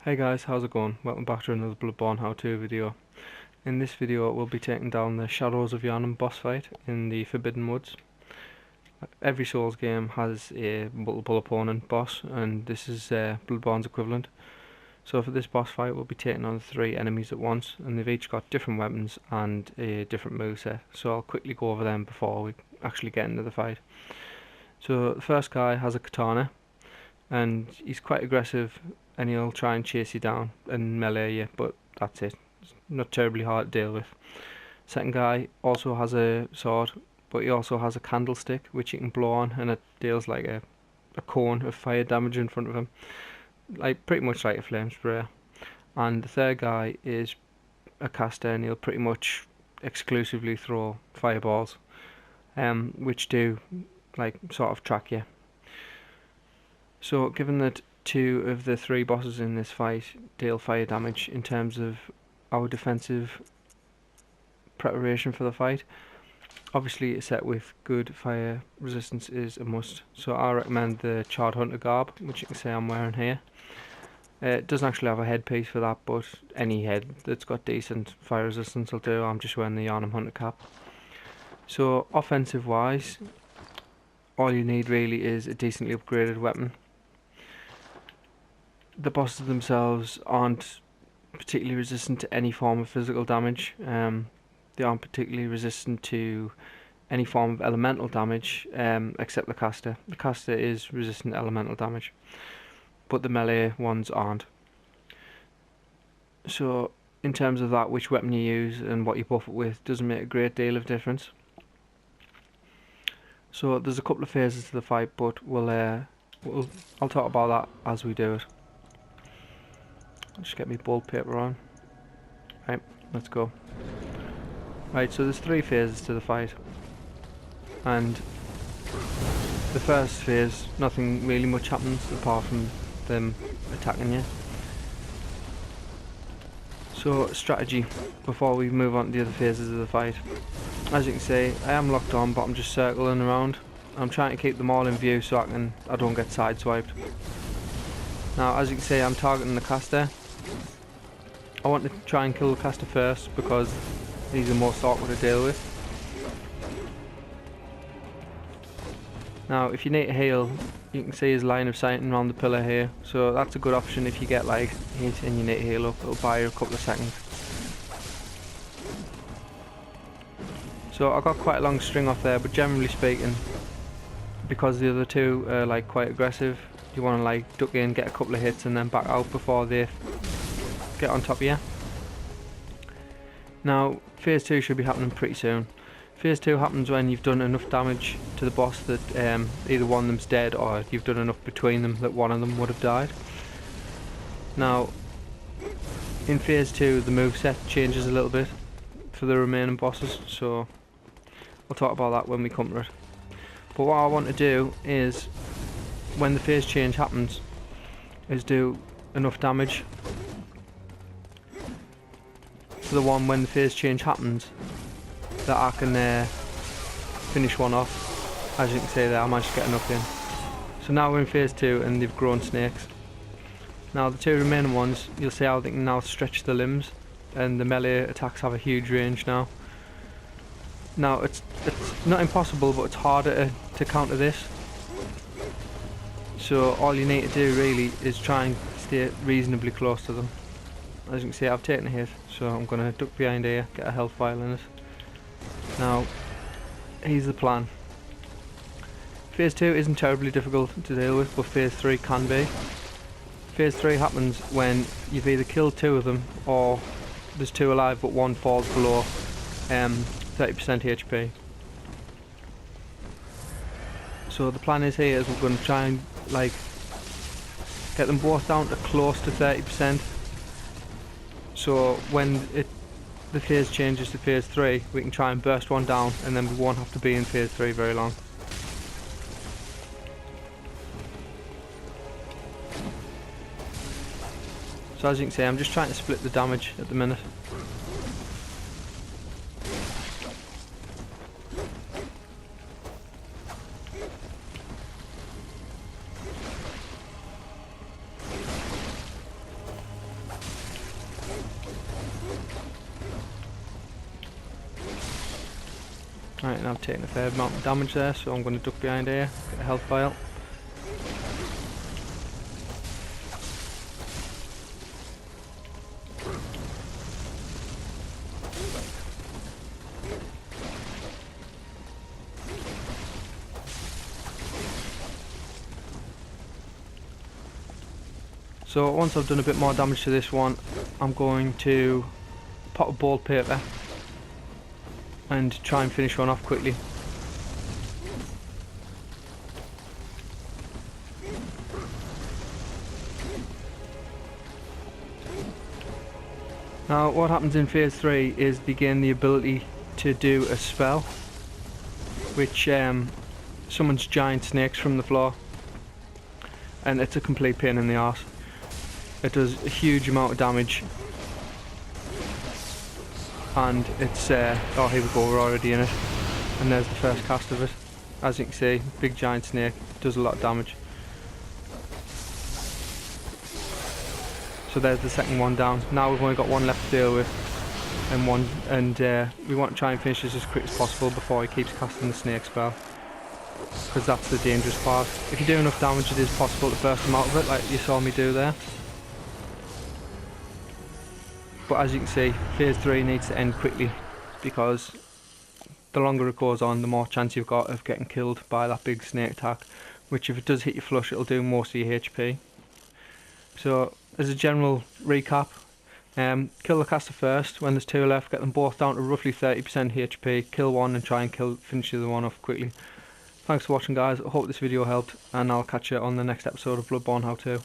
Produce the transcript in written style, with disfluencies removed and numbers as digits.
Hey guys, how's it going? Welcome back to another Bloodborne how-to video. In this video we'll be taking down the Shadows of Yharnam boss fight in the Forbidden Woods. Every Souls game has a multiple opponent boss, and this is Bloodborne's equivalent. So for this boss fight we'll be taking on 3 enemies at once, and they've each got different weapons and a different moveset. So I'll quickly go over them before we actually get into the fight. So the first guy has a katana, and he's quite aggressive, and he'll try and chase you down and melee you, but that's it. It's not terribly hard to deal with. Second guy also has a sword, but he also has a candlestick which he can blow on, and it deals like a cone of fire damage in front of him, like pretty much like a flame sprayer. And the third guy is a caster, and he'll pretty much exclusively throw fireballs, which do like sort of track you. So given that 2 of the 3 bosses in this fight deal fire damage, in terms of our defensive preparation for the fight, obviously a set with good fire resistance is a must. So I recommend the Charred Hunter garb, which you can see I'm wearing here. It doesn't actually have a headpiece for that, but any head that's got decent fire resistance will do. I'm just wearing the Yharnam Hunter cap. So offensive wise, all you need really is a decently upgraded weapon. The bosses themselves aren't particularly resistant to any form of physical damage. They aren't particularly resistant to any form of elemental damage, except the caster. The caster is resistant to elemental damage, but the melee ones aren't. So in terms of that, which weapon you use and what you buff it with doesn't make a great deal of difference. So there's a couple of phases to the fight, but I'll talk about that as we do it. Just get me bold paper on. Right, let's go. Right, so there's 3 phases to the fight, and the first phase, nothing really much happens apart from them attacking you. So strategy, before we move on to the other phases of the fight. As you can see, I am locked on, but I'm just circling around. I'm trying to keep them all in view so I don't get sideswiped. Now, as you can see, I'm targeting the caster. I want to try and kill the caster first because he's the most awkward to deal with. Now, if you need to heal, you can see his line of sight around the pillar here, so that's a good option if you get like hit and you need to heal up. It'll buy you a couple of seconds. So I got quite a long string off there, but generally speaking, because the other 2 are like quite aggressive, you want to like duck in, get a couple of hits and then back out before they get on top of you. Now phase 2 should be happening pretty soon. Phase 2 happens when you've done enough damage to the boss that either one of them's dead, or you've done enough between them that one of them would have died. Now in phase 2 the moveset changes a little bit for the remaining bosses, so I'll talk about that when we come to it. But what I want to do is, when the phase change happens, is do enough damage for the one when the phase change happens that I can finish one off. As you can see there, I managed to get enough in. So now we're in phase 2 and they've grown snakes. Now the 2 remaining ones, you'll see how they can now stretch the limbs, and the melee attacks have a huge range now. Now it's not impossible, but it's harder to counter this. So all you need to do really is try and stay reasonably close to them. As you can see, I've taken a hit, so I'm going to duck behind here, get a health vial in it. Now, here's the plan. Phase 2 isn't terribly difficult to deal with, but phase 3 can be. Phase 3 happens when you've either killed 2 of them, or there's 2 alive but 1 falls below 30% HP. So the plan is here is we're going to try and like get them both down to close to 30%. So when the phase changes to phase 3, we can try and burst one down, and then we won't have to be in phase 3 very long. So as you can see, I'm just trying to split the damage at the minute. Right, and I've taken a fair amount of damage there, so I'm going to duck behind here, get a health vial. So once I've done a bit more damage to this one, I'm going to pop a ball paper and try and finish one off quickly. Now what happens in phase 3 is they gain the ability to do a spell which summons giant snakes from the floor, and it's a complete pain in the arse. It does a huge amount of damage, and it's oh, here we go, we're already in it, and there's the first cast of it. As you can see, big giant snake, does a lot of damage. So there's the second one down. Now we've only got one left to deal with, and we want to try and finish this as quick as possible before he keeps casting the snake spell, because that's the dangerous part. If you do enough damage, it is possible to burst him out of it, like you saw me do there. But as you can see, phase 3 needs to end quickly, because the longer it goes on, the more chance you've got of getting killed by that big snake attack, which if it does hit you flush, it'll do most of your HP. So as a general recap, kill the caster first. When there's 2 left, get them both down to roughly 30% HP, kill one and try and finish the other one off quickly. Thanks for watching guys, I hope this video helped, and I'll catch you on the next episode of Bloodborne How To.